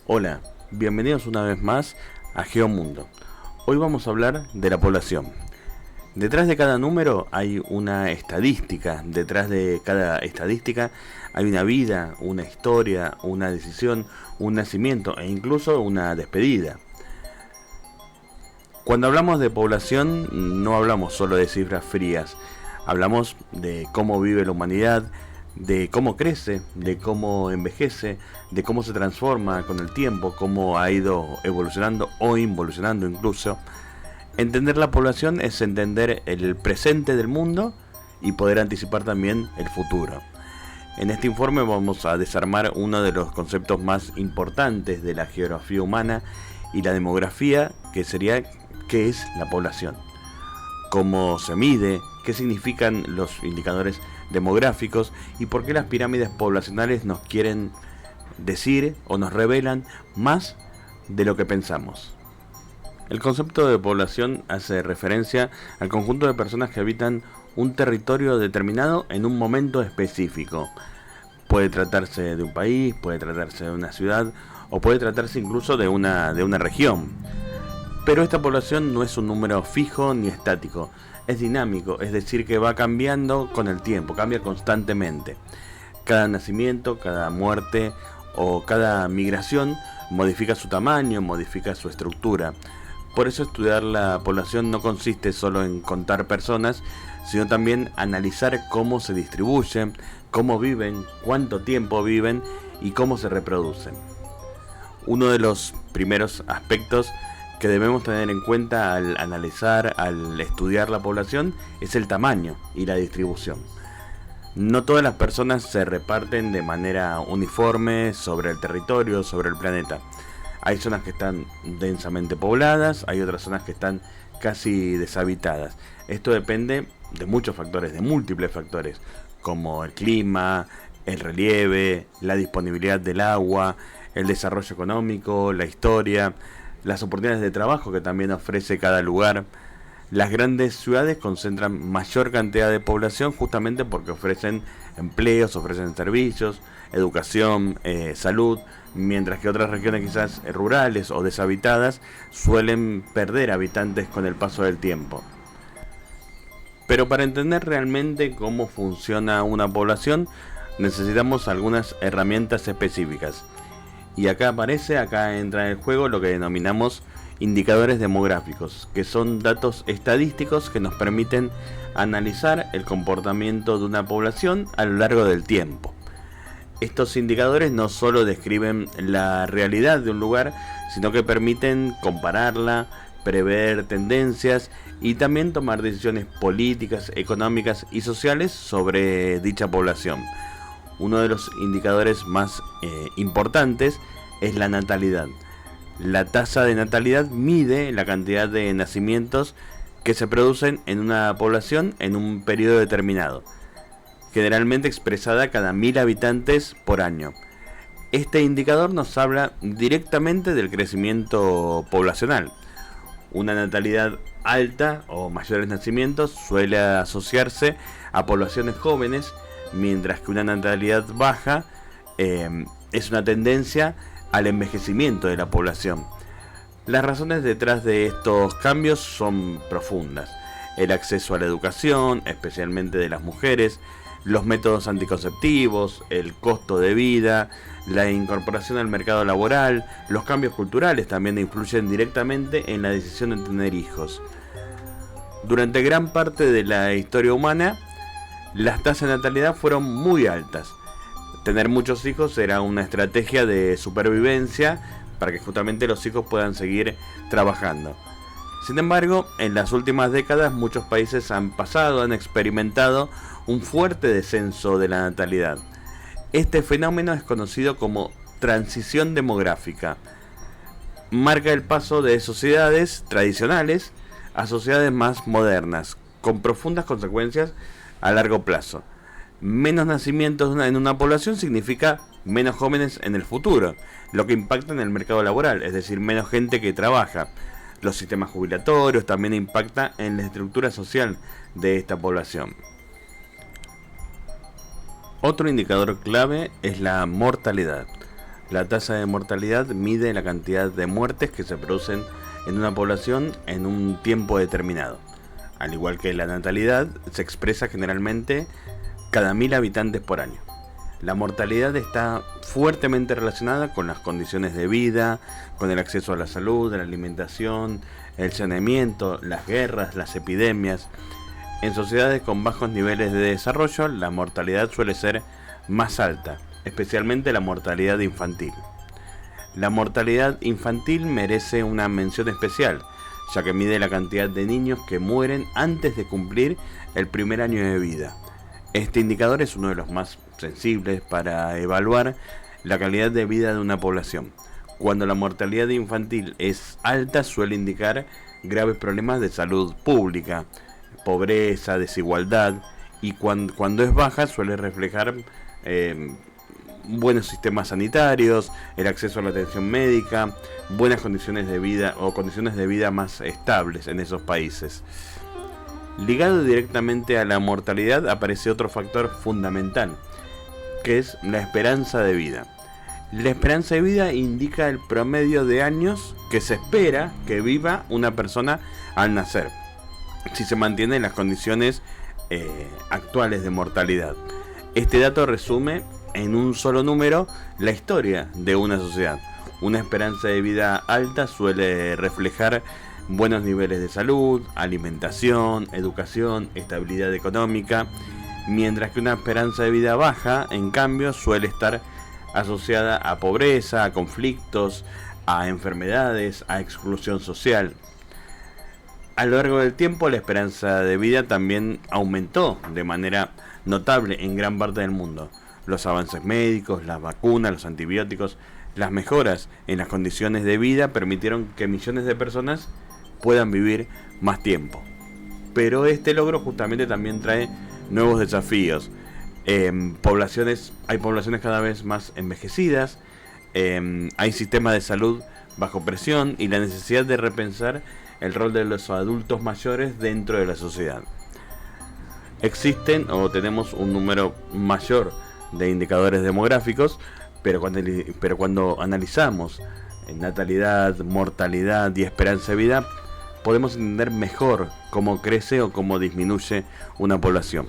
Hola, bienvenidos una vez más a Geomundo. Hoy vamos a hablar de la población. Detrás de cada número hay una estadística, detrás de cada estadística hay una vida, una historia, una decisión, un nacimiento e incluso una despedida. Cuando hablamos de población no hablamos solo de cifras frías, hablamos de cómo vive la humanidad, de cómo crece, de cómo envejece, de cómo se transforma con el tiempo, cómo ha ido evolucionando o involucionando incluso. Entender la población es entender el presente del mundo y poder anticipar también el futuro. En este informe vamos a desarmar uno de los conceptos más importantes de la geografía humana y la demografía, que sería qué es la población, cómo se mide, qué significan los indicadores demográficos y por qué las pirámides poblacionales nos quieren decir o nos revelan más de lo que pensamos. El concepto de población hace referencia al conjunto de personas que habitan un territorio determinado en un momento específico. Puede tratarse de un país, puede tratarse de una ciudad o puede tratarse incluso de una región. Pero esta población no es un número fijo ni estático, es dinámico, es decir que va cambiando con el tiempo, cambia constantemente. Cada nacimiento, cada muerte o cada migración modifica su tamaño, modifica su estructura. Por eso estudiar la población no consiste solo en contar personas, sino también analizar cómo se distribuyen, cómo viven, cuánto tiempo viven y cómo se reproducen. Uno de los primeros aspectos que debemos tener en cuenta al analizar, al estudiar la población, es el tamaño y la distribución. No todas las personas se reparten de manera uniforme sobre el territorio, sobre el planeta. Hay zonas que están densamente pobladas, hay otras zonas que están casi deshabitadas. Esto depende de muchos factores, de múltiples factores, como el clima, el relieve, la disponibilidad del agua, el desarrollo económico, la historia, las oportunidades de trabajo que también ofrece cada lugar. Las grandes ciudades concentran mayor cantidad de población justamente porque ofrecen empleos, ofrecen servicios, educación, salud, mientras que otras regiones quizás rurales o deshabitadas suelen perder habitantes con el paso del tiempo. Pero para entender realmente cómo funciona una población necesitamos algunas herramientas específicas. Y acá entra en el juego lo que denominamos indicadores demográficos, que son datos estadísticos que nos permiten analizar el comportamiento de una población a lo largo del tiempo. Estos indicadores no solo describen la realidad de un lugar, sino que permiten compararla, prever tendencias y también tomar decisiones políticas, económicas y sociales sobre dicha población. Uno de los indicadores más importantes es la natalidad. La tasa de natalidad mide la cantidad de nacimientos que se producen en una población en un periodo determinado, generalmente expresada cada 1000 habitantes por año. Este indicador nos habla directamente del crecimiento poblacional. Una natalidad alta o mayores nacimientos suele asociarse a poblaciones jóvenes, mientras que una natalidad baja es una tendencia al envejecimiento de la población. Las razones detrás de estos cambios son profundas. El acceso a la educación, especialmente de las mujeres, los métodos anticonceptivos, el costo de vida, la incorporación al mercado laboral, los cambios culturales también influyen directamente en la decisión de tener hijos. Durante gran parte de la historia humana, las tasas de natalidad fueron muy altas. Tener muchos hijos era una estrategia de supervivencia para que justamente los hijos puedan seguir trabajando. Sin embargo, en las últimas décadas muchos países han experimentado un fuerte descenso de la natalidad. Este fenómeno es conocido como transición demográfica. Marca el paso de sociedades tradicionales a sociedades más modernas, con profundas consecuencias a largo plazo. Menos nacimientos en una población significa menos jóvenes en el futuro, lo que impacta en el mercado laboral, es decir, menos gente que trabaja. Los sistemas jubilatorios también impacta en la estructura social de esta población. Otro indicador clave es la mortalidad. La tasa de mortalidad mide la cantidad de muertes que se producen en una población en un tiempo determinado. Al igual que la natalidad, se expresa generalmente cada 1000 habitantes por año. La mortalidad está fuertemente relacionada con las condiciones de vida, con el acceso a la salud, a la alimentación, el saneamiento, las guerras, las epidemias. En sociedades con bajos niveles de desarrollo, la mortalidad suele ser más alta, especialmente la mortalidad infantil. La mortalidad infantil merece una mención especial, ya que mide la cantidad de niños que mueren antes de cumplir el primer año de vida. Este indicador es uno de los más sensibles para evaluar la calidad de vida de una población. Cuando la mortalidad infantil es alta, suele indicar graves problemas de salud pública, pobreza, desigualdad, y cuando es baja suele reflejar buenos sistemas sanitarios, el acceso a la atención médica, buenas condiciones de vida o condiciones de vida más estables en esos países. Ligado directamente a la mortalidad aparece otro factor fundamental, que es la esperanza de vida. La esperanza de vida indica el promedio de años que se espera que viva una persona al nacer, si se mantienen las condiciones actuales de mortalidad. Este dato resume en un solo número la historia de una sociedad. Una esperanza de vida alta suele reflejar buenos niveles de salud, alimentación, educación, estabilidad económica, mientras que una esperanza de vida baja, en cambio, suele estar asociada a pobreza, a conflictos, a enfermedades, a exclusión social. A lo largo del tiempo, la esperanza de vida también aumentó de manera notable en gran parte del mundo. Los avances médicos, las vacunas, los antibióticos, las mejoras en las condiciones de vida permitieron que millones de personas puedan vivir más tiempo. Pero este logro justamente también trae nuevos desafíos. Hay poblaciones cada vez más envejecidas, hay sistemas de salud bajo presión y la necesidad de repensar el rol de los adultos mayores dentro de la sociedad. Existen o tenemos un número mayor de indicadores demográficos, pero cuando analizamos natalidad, mortalidad y esperanza de vida, podemos entender mejor cómo crece o cómo disminuye una población.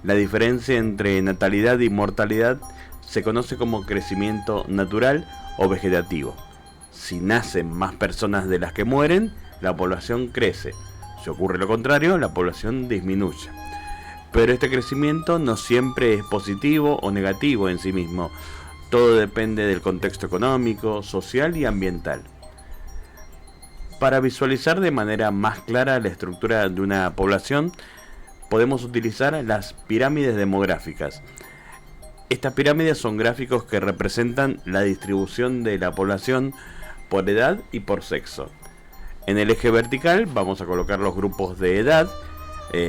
La diferencia entre natalidad y mortalidad se conoce como crecimiento natural o vegetativo. Si nacen más personas de las que mueren, la población crece. Si ocurre lo contrario, la población disminuye. Pero este crecimiento no siempre es positivo o negativo en sí mismo. Todo depende del contexto económico, social y ambiental. Para visualizar de manera más clara la estructura de una población, podemos utilizar las pirámides demográficas. Estas pirámides son gráficos que representan la distribución de la población por edad y por sexo. En el eje vertical vamos a colocar los grupos de edad,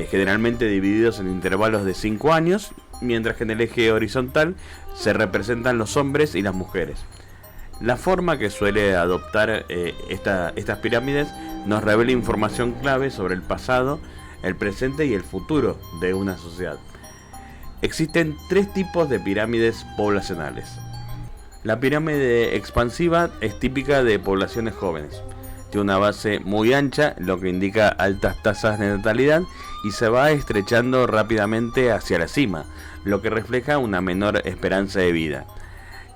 generalmente divididos en intervalos de 5 años, mientras que en el eje horizontal se representan los hombres y las mujeres. La forma que suele adoptar estas pirámides nos revela información clave sobre el pasado, el presente y el futuro de una sociedad. Existen 3 tipos de pirámides poblacionales. La pirámide expansiva es típica de poblaciones jóvenes. Tiene una base muy ancha, lo que indica altas tasas de natalidad, y se va estrechando rápidamente hacia la cima, lo que refleja una menor esperanza de vida.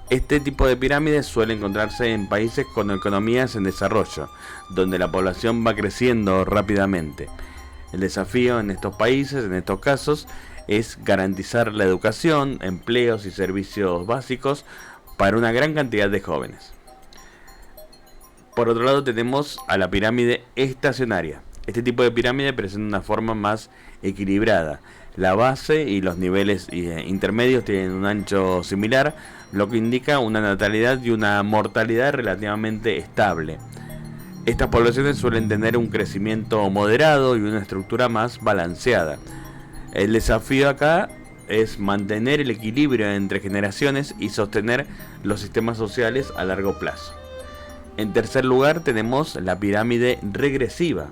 Este tipo de pirámides suele encontrarse en países con economías en desarrollo, donde la población va creciendo rápidamente. El desafío en estos países, en estos casos, es garantizar la educación, empleos y servicios básicos para una gran cantidad de jóvenes. Por otro lado tenemos a la pirámide estacionaria. Este tipo de pirámide presenta una forma más equilibrada. La base y los niveles intermedios tienen un ancho similar, lo que indica una natalidad y una mortalidad relativamente estable. Estas poblaciones suelen tener un crecimiento moderado y una estructura más balanceada. El desafío acá es mantener el equilibrio entre generaciones y sostener los sistemas sociales a largo plazo. En tercer lugar tenemos la pirámide regresiva,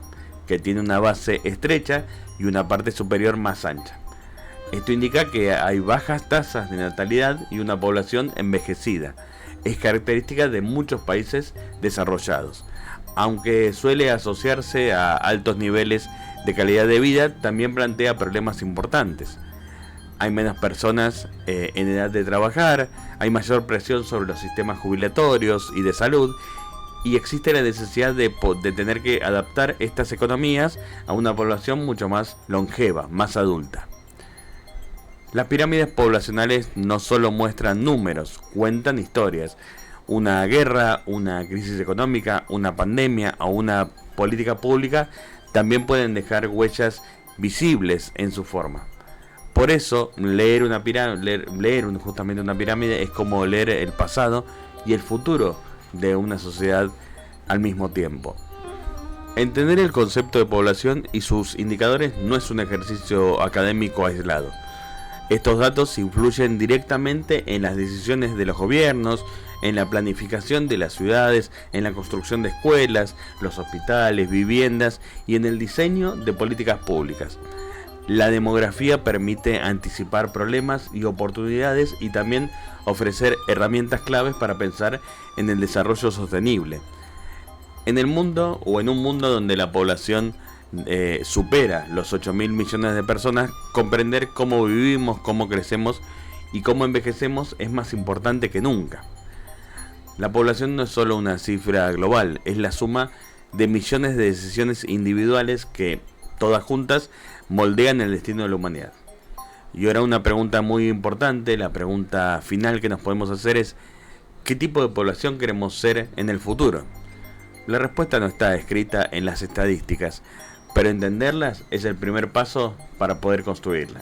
que tiene una base estrecha y una parte superior más ancha. Esto indica que hay bajas tasas de natalidad y una población envejecida. es característica de muchos países desarrollados. Aunque suele asociarse a altos niveles de calidad de vida, también plantea problemas importantes. Hay menos personas en edad de trabajar, hay mayor presión sobre los sistemas jubilatorios y de salud, y existe la necesidad de tener que adaptar estas economías a una población mucho más longeva, más adulta. Las pirámides poblacionales no solo muestran números, cuentan historias. Una guerra, una crisis económica, una pandemia o una política pública también pueden dejar huellas visibles en su forma. Por eso, leer justamente una pirámide es como leer el pasado y el futuro de una sociedad al mismo tiempo. Entender el concepto de población y sus indicadores no es un ejercicio académico aislado. Estos datos influyen directamente en las decisiones de los gobiernos, en la planificación de las ciudades, en la construcción de escuelas, los hospitales, viviendas y en el diseño de políticas públicas. La demografía permite anticipar problemas y oportunidades y también ofrecer herramientas claves para pensar en el desarrollo sostenible. En un mundo donde la población supera los 8.000 millones de personas, comprender cómo vivimos, cómo crecemos y cómo envejecemos es más importante que nunca. La población no es solo una cifra global, es la suma de millones de decisiones individuales que, todas juntas, moldean el destino de la humanidad. Y ahora una pregunta muy importante, la pregunta final que nos podemos hacer es: ¿qué tipo de población queremos ser en el futuro? La respuesta no está escrita en las estadísticas, pero entenderlas es el primer paso para poder construirla.